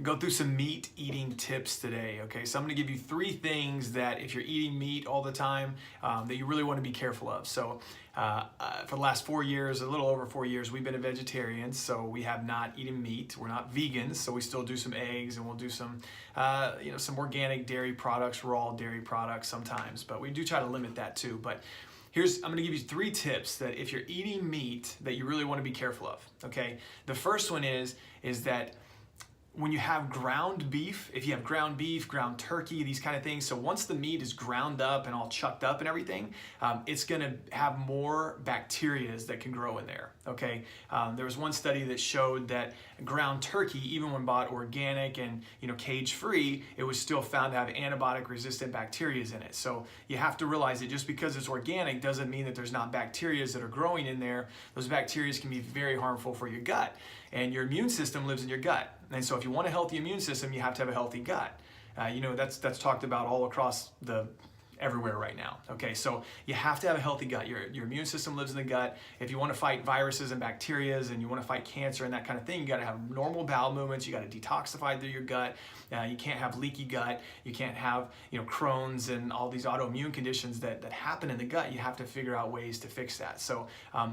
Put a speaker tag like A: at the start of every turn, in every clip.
A: Go through some meat eating tips today. Okay, so I'm going to give you 3 things that if you're eating meat all the time, that you really want to be careful of. So for the last 4 years, a little over 4 years, we've been a vegetarian, so we have not eaten meat. We're not vegans, so we still do some eggs, and we'll do some some organic dairy products, raw dairy products sometimes, but we do try to limit that too. But I'm going to give you 3 tips that if you're eating meat that you really want to be careful of. Okay, the first one is that when you have ground beef, if you have ground beef, ground turkey, these kind of things, so once the meat is ground up and all chucked up and everything, it's gonna have more bacteria that can grow in there, okay? There was one study that showed that ground turkey, even when bought organic and cage-free, it was still found to have antibiotic-resistant bacteria in it. So you have to realize that just because it's organic doesn't mean that there's not bacteria that are growing in there. Those bacteria can be very harmful for your gut, and your immune system lives in your gut. And so if you want a healthy immune system, you have to have a healthy gut. That's talked about all across everywhere right now. Okay, so you have to have a healthy gut. Your immune system lives in the gut. If you want to fight viruses and bacteria and you want to fight cancer and that kind of thing, you got to have normal bowel movements. You got to detoxify through your gut. You can't have leaky gut. You can't have Crohn's and all these autoimmune conditions that happen in the gut. You have to figure out ways to fix that. So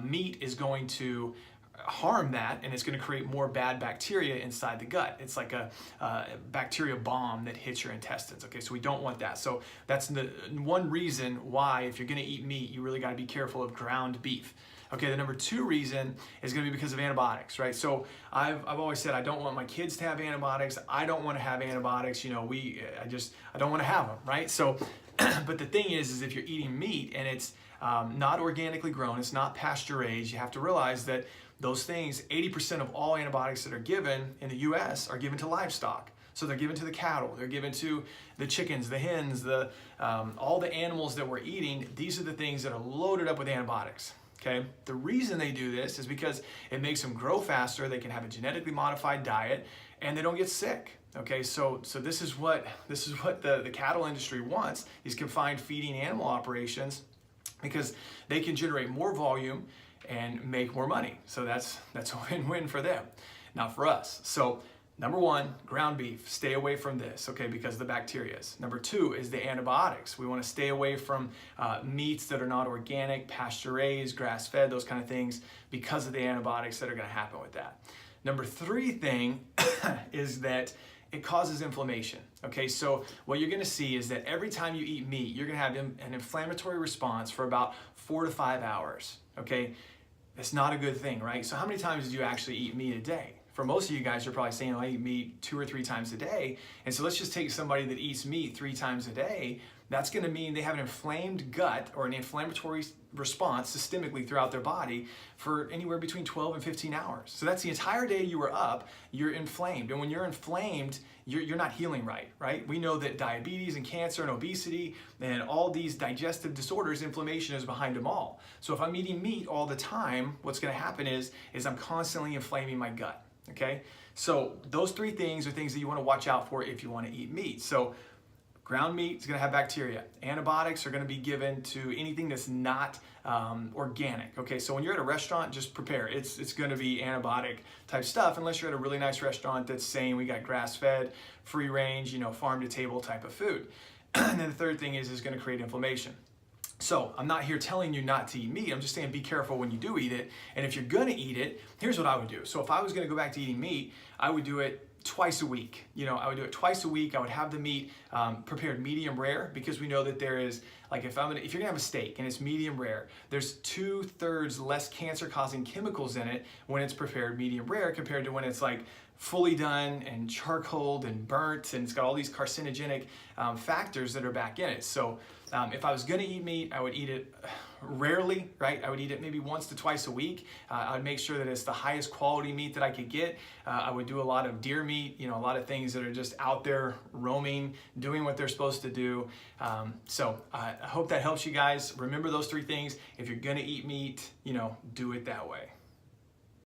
A: meat is going to harm that, and it's going to create more bad bacteria inside the gut. It's like a bacteria bomb that hits your intestines. Okay, so we don't want that. So that's the one reason why, if you're going to eat meat, you really got to be careful of ground beef. Okay, the number 2 reason is going to be because of antibiotics, right? So I've always said I don't want my kids to have antibiotics. I don't want to have antibiotics. I don't want to have them, right? So, but the thing is if you're eating meat and it's not organically grown, it's not pasture raised, you have to realize that those things, 80% of all antibiotics that are given in the US are given to livestock. So they're given to the cattle, they're given to the chickens, the hens, all the animals that we're eating. These are the things that are loaded up with antibiotics. Okay? The reason they do this is because it makes them grow faster, they can have a genetically modified diet, and they don't get sick. Okay, so this is what the cattle industry wants, these confined feeding animal operations, because they can generate more volume and make more money. So that's a win-win for them, not for us. So number 1, ground beef, stay away from this, okay, because of the bacteria. Number 2 is the antibiotics. We want to stay away from meats that are not organic, pasture-raised, grass-fed, those kind of things, because of the antibiotics that are going to happen with that. Number 3 thing is that it causes inflammation. Okay, so what you're going to see is that every time you eat meat, you're going to have an inflammatory response for about 4 to 5 hours. Okay, that's not a good thing, right? So how many times do you actually eat meat a day? For most of you guys, you're probably saying, I eat meat 2 or 3 times a day. And so let's just take somebody that eats meat 3 times a day. That's going to mean they have an inflamed gut or an inflammatory response systemically throughout their body for anywhere between 12 and 15 hours. So that's the entire day you were up, you're inflamed. And when you're inflamed, you're not healing right? We know that diabetes and cancer and obesity and all these digestive disorders, inflammation is behind them all. So if I'm eating meat all the time, what's going to happen is I'm constantly inflaming my gut. Okay, so those 3 things are things that you want to watch out for if you want to eat meat. So ground meat is going to have bacteria. Antibiotics are going to be given to anything that's not organic. Okay, so when you're at a restaurant, just prepare. It's going to be antibiotic type stuff, unless you're at a really nice restaurant that's saying we got grass-fed, free range, farm-to-table type of food. And then the 3rd thing is going to create inflammation. So I'm not here telling you not to eat meat. I'm just saying be careful when you do eat it. And if you're going to eat it, here's what I would do. So if I was going to go back to eating meat, I would do it twice a week. I would do it twice a week. I would have the meat prepared medium rare, because we know that there is, like if you're gonna have a steak and it's medium rare, there's 2/3 less cancer-causing chemicals in it when it's prepared medium rare compared to when it's like fully done and charcoaled and burnt, and it's got all these carcinogenic factors that are back in it. So if I was gonna eat meat, I would eat it rarely, right? I would eat it maybe once to twice a week. I would make sure that it's the highest quality meat that I could get. I would do a lot of deer meat, a lot of things that are just out there roaming, doing what they're supposed to do. So I hope that helps you guys. Remember those 3 things. If you're gonna eat meat, do it that way.